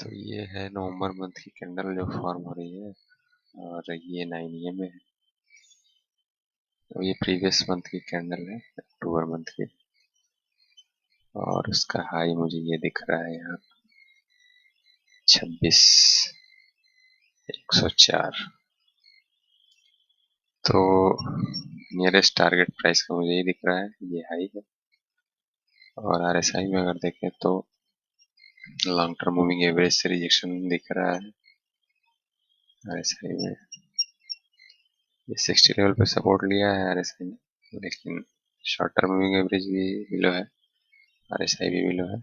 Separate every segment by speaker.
Speaker 1: तो ये है नवंबर मंथ की कैंडल जो फॉर्म हो रही है और ये 9 AM में है। तो ये प्रीवियस मंथ की कैंडल है, अक्टूबर मंथ की, और उसका हाई मुझे ये दिख रहा है यहाँ 26,104। तो नियरेस्ट टारगेट प्राइस का मुझे ये दिख रहा है, ये हाई है। और RSI में अगर देखें तो लॉन्ग टर्म मूविंग एवरेज से रिजेक्शन दिख रहा है। RSI में ये 60 लेवल पे सपोर्ट लिया है RSI ने, लेकिन शॉर्ट टर्म मूविंग एवरेज भी बिलो है, RSI भी बिलो है,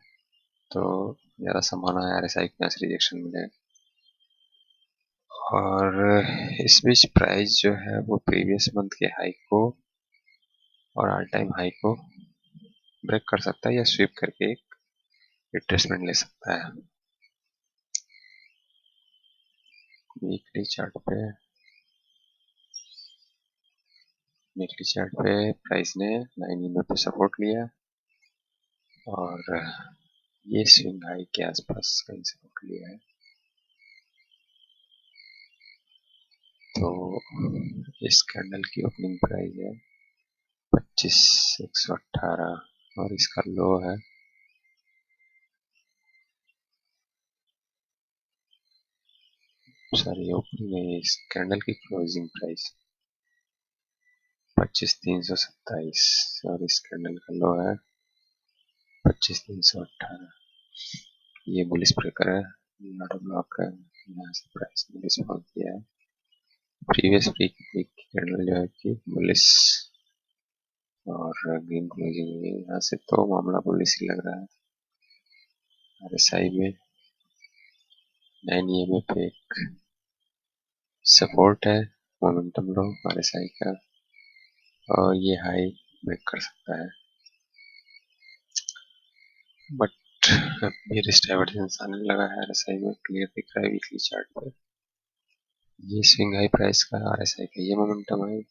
Speaker 1: तो ज़्यादा संभावना है RSI के यहाँ से रिजेक्शन मिलेगा। और इस बीच प्राइस जो है वो प्रीवियस मंथ के हाई को और ऑल टाइम हाई को ब्रेक कर सकता है या स्वीप करके एक रिट्रेसमेंट ले सकता है। वीकली चार्ट पे प्राइस ने 9 EMA पे सपोर्ट लिया और ये स्विंग हाई के आसपास कहीं सपोर्ट लिया है। तो इस कैंडल की ओपनिंग प्राइस है 25,118 और इसका लो है ओपनिंग नहीं, इस कैंडल की क्लोजिंग प्राइस 25,327 और इस कैंडल का लो है 25,318। ये बुलिश ब्रेकर है, ऑर्डर ब्लॉक है, यहाँ से प्राइस ने रिस्पॉन्स दिया है। प्रीवियस वीक की कैंडल जो है कि बुलिश और ग्रीन क्लोजिंग हुई है, यहाँ से तो मामला बुलिश ही लग रहा है। RSI में 9 EMA पे एक सपोर्ट है, मोमेंटम लो RSI का, और ये हाई ब्रेक कर सकता है, बट मेरे डाइवर्जेंस आने लगा है RSI में, क्लियर दिख रहा है वीकली चार्ट पे। ये स्विंग हाई प्राइस का RSI का ये मोमेंटम है,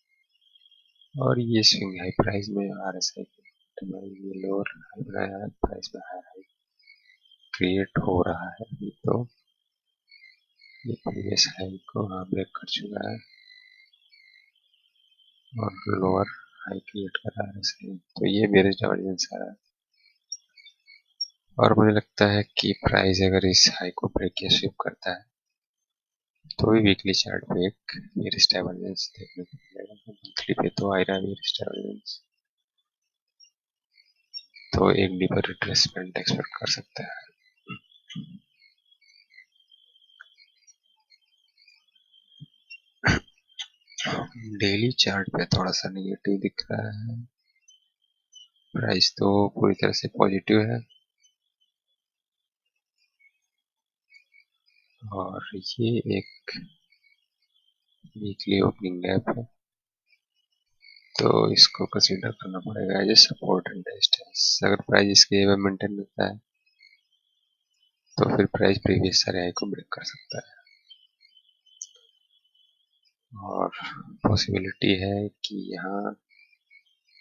Speaker 1: और ये स्विंग हाई प्राइस में RSI का मोमेंटम है। ये लोअर हाई बनाया है, प्राइस में हाई क्रिएट हो रहा है अभी, तो ये प्रीवियस हाई को हाँ ब्रेक कर चुका है और लोअर हाई क्रिएट कर रहा है RSI, तो ये बेरिश डाइवर्जेंस आ रहा है। और मुझे लगता है कि प्राइस अगर इस हाई को ब्रेक या स्वीप करता है तो भी वीकली चार्ट पे एक बेरिश डाइवर्जेंस देखने को मिलेगा। मंथली पे तो आ रहा है बेरिश डाइवर्जेंस, तो एक डीपर रिट्रेसमेंट एक्सपेक्ट कर सकता है। डेली चार्ट पे थोड़ा सा निगेटिव दिख रहा है, प्राइस तो पूरी तरह से पॉजिटिव है और ये एक वीकली ओपनिंग गैप है, तो इसको कंसीडर करना पड़ेगा as a support and resistance. अगर प्राइस इसके एवं मेंटेन रहता है तो फिर प्राइस प्रीवियस सारे हाई को ब्रेक कर सकता है, और पॉसिबिलिटी है कि यहाँ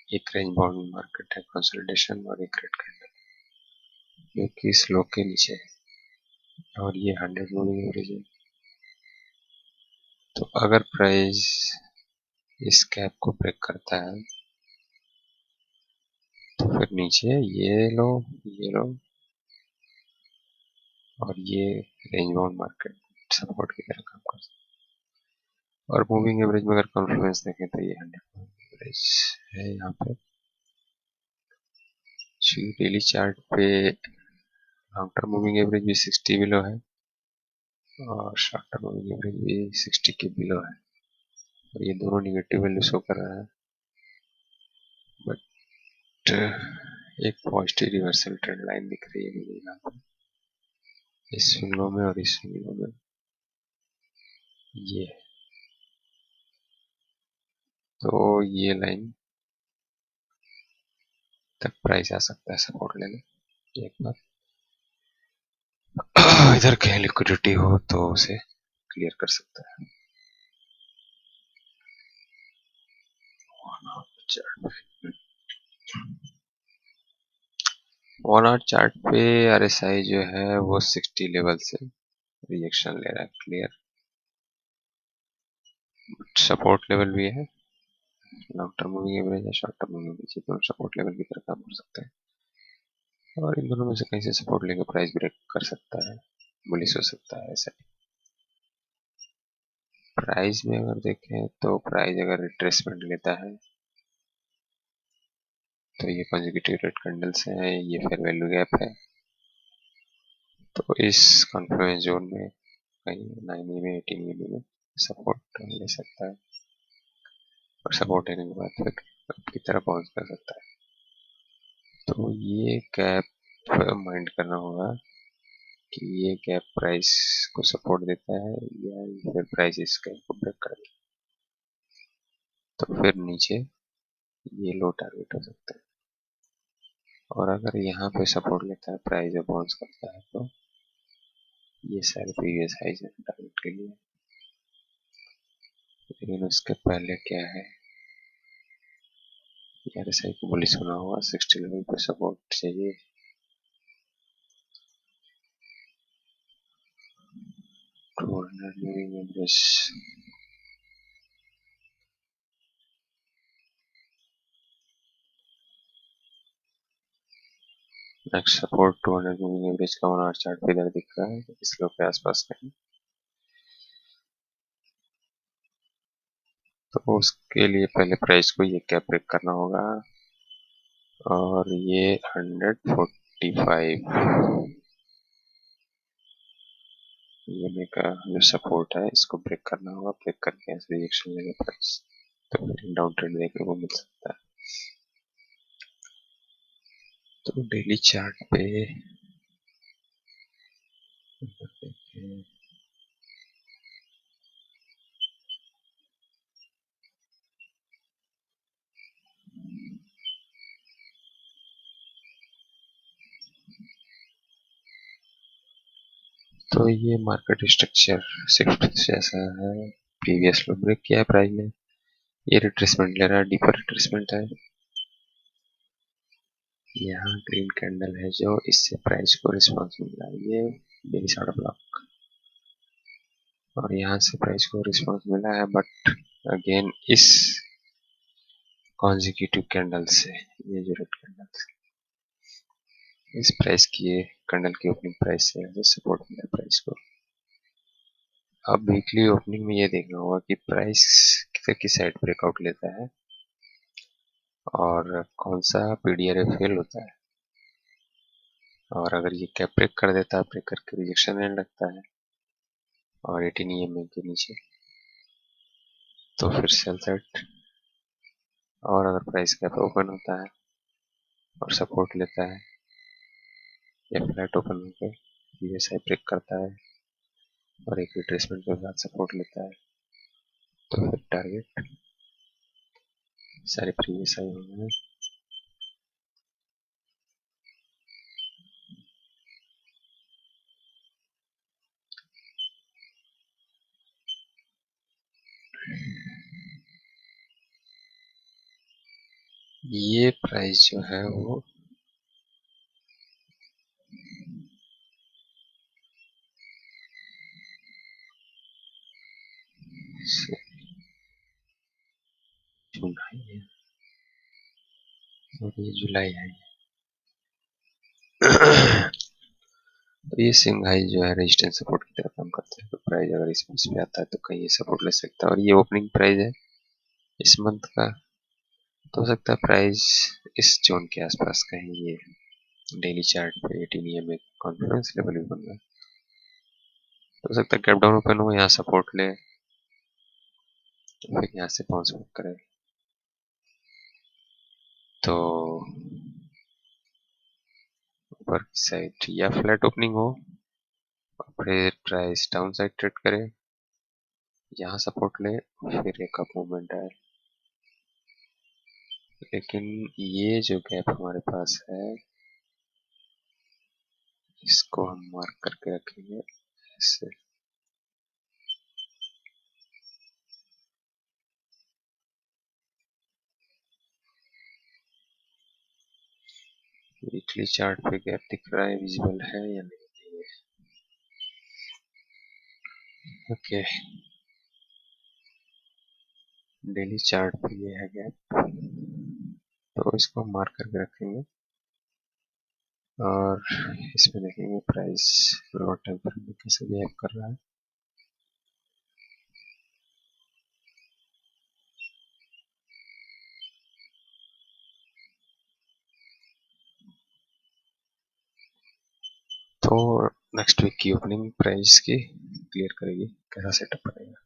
Speaker 1: एक रेंज बाउंड मार्केट है, कंसोलिडेशन और एक रेड कैंडल जो कि स्लो के नीचे है और ये 100 मूविंग एवरेज है। तो अगर प्राइस इस कैप को ब्रेक करता है तो फिर नीचे ये लो और ये रेंज बाउंड मार्केट सपोर्ट की तरह काम करता है। और मूविंग एवरेज में अगर कॉन्फ्लुएंस देखें तो ये 100 मूविंग एवरेज है यहाँ पे। डेली चार्ट पे लॉन्ग टर्म मूविंग एवरेज भी 60 बिलो है और शॉर्ट टर्म मूविंग एवरेज भी 60 के बिलो है, और ये दोनों निगेटिव वैल्यू शो कर रहा है, बट एक पॉजिटिव रिवर्सल ट्रेंड लाइन दिख रही है मुझे यहाँ पे, इस स्विंग लो में और इस स्विंग लो में ये, तो ये लाइन तक प्राइस आ सकता है सपोर्ट लेने एक बार। इधर कहीं लिक्विडिटी हो तो उसे क्लियर कर सकता है। वन आवर चार्ट पे RSI जो है वो 60 लेवल से रिजेक्शन ले रहा है, क्लियर। सपोर्ट लेवल भी है, लॉन्ग टर्म मूविंग एवरेज है, शॉर्ट टर्म मूविंग एवरेज, दोनों सपोर्ट लेवल की तरह काम कर सकते हैं और इन दोनों में से कहीं से सपोर्ट लेकर प्राइस ब्रेक कर सकता है, बुलिश हो सकता है ऐसा। प्राइस में अगर देखें तो प्राइस अगर रिट्रेसमेंट लेता है तो ये कॉन्जिक्यूटिव रेड कैंडल्स हैं, ये फेयर वैल्यू गैप है, तो इस कॉन्फ्लुएंस जोन में कहीं 9 में 18 में सपोर्ट ले सकता है और सपोर्ट लेने के बाद फिर की तरफ बाउंस कर सकता है। तो ये गैप माइंड करना होगा कि ये गैप प्राइस को सपोर्ट देता है या फिर प्राइस इस गैप को ब्रेक कर देता है, तो फिर नीचे ये लो टारगेट हो सकता है। और अगर यहाँ पे सपोर्ट लेता है प्राइस और बाउंस करता है तो ये सारे प्रीवियस हाइज है टारगेट के लिए। लेकिन उसके पहले क्या है, RSI को बुलिश होना होगा, 60 लेवल पे सपोर्ट चाहिए। नेक्स्ट सपोर्ट 200 मूविंग एवरेज का 1 आवर चार्ट पे इधर दिख रहा है, इस लो के आसपास कहीं, तो उसके लिए पहले प्राइस को ये कैप ब्रेक करना होगा और ये 145 ये का जो सपोर्ट है इसको ब्रेक करना होगा, ब्रेक करके ऐसे रिजेक्शन लेगा प्राइस, तो फिर डाउन ट्रेंड देखने को मिल सकता है। तो डेली चार्ट पे तो ये मार्केट स्ट्रक्चर शिफ्ट जैसा है, प्रीवियस लो ब्रेक किया है प्राइस ने, ये रिट्रेसमेंट ले रहा है, डीपर रिट्रेसमेंट है, यहाँ ग्रीन कैंडल है जो इससे प्राइस को रिस्पॉन्स मिल रहा है, ये बेरिश ऑर्डर ब्लॉक, और यहाँ से प्राइस को रिस्पॉन्स मिला है, बट अगेन इस कॉन्जिक्यूटिव कैंडल से, ये जो रेड कैंडल इस प्राइस की, ये कैंडल की ओपनिंग प्राइस से सपोर्ट मिला प्राइस को। अब वीकली ओपनिंग में ये देखना होगा कि प्राइस किस साइड ब्रेकआउट लेता है और कौन सा पीडीआरए फेल होता है, और अगर ये कैप ब्रेक कर देता है, ब्रेक करके रिजेक्शन लेने लगता है और 18 EMA के नीचे, तो फिर सेल सेट, और अगर प्राइस कैप ओपन होता है और सपोर्ट लेता है या फ्लैट ओपन होकर RSI ब्रेक करता है और एक रिट्रेसमेंट के बाद सपोर्ट लेता है, तो फिर टारगेट सारे प्रीवियस हाई होंगे। ये प्राइस जो है वो जून हाई है और ये जुलाई हाई है। तो ये सिंघाई जो है रेजिस्टेंस सपोर्ट की तरह काम करता है, तो प्राइस अगर इस पे आता है तो कहीं ये सपोर्ट ले सकता है, और ये ओपनिंग प्राइस है इस मंथ का, तो हो सकता है प्राइस इस जोन के आसपास कहीं ये डेली चार्ट पे 18 EMA कॉन्फिडेंस लेवल भी बन रहा है, तो हो सकता है गैप डाउन ओपन हो, यहाँ सपोर्ट ले, फिर यहाँ से बाउंस बैक करे, तो ऊपर की साइड या फ्लैट ओपनिंग हो और फिर प्राइस डाउन साइड ट्रेड करे, यहाँ सपोर्ट ले, फिर एक अप मूवमेंट आए। लेकिन ये जो गैप हमारे पास है इसको हम मार्क करके रखेंगे ऐसे, वीकली चार्ट पे गैप दिख रहा है, विजिबल है या नहीं। ओके, डेली चार्ट पे ये है गैप, तो इसको मार्क करके रखेंगे और इसमें देखेंगे प्राइस लो टाइम पर कैसे बिहेव कर रहा है। तो नेक्स्ट वीक की ओपनिंग प्राइस की क्लियर करेगी कैसा सेटअप बनेगा।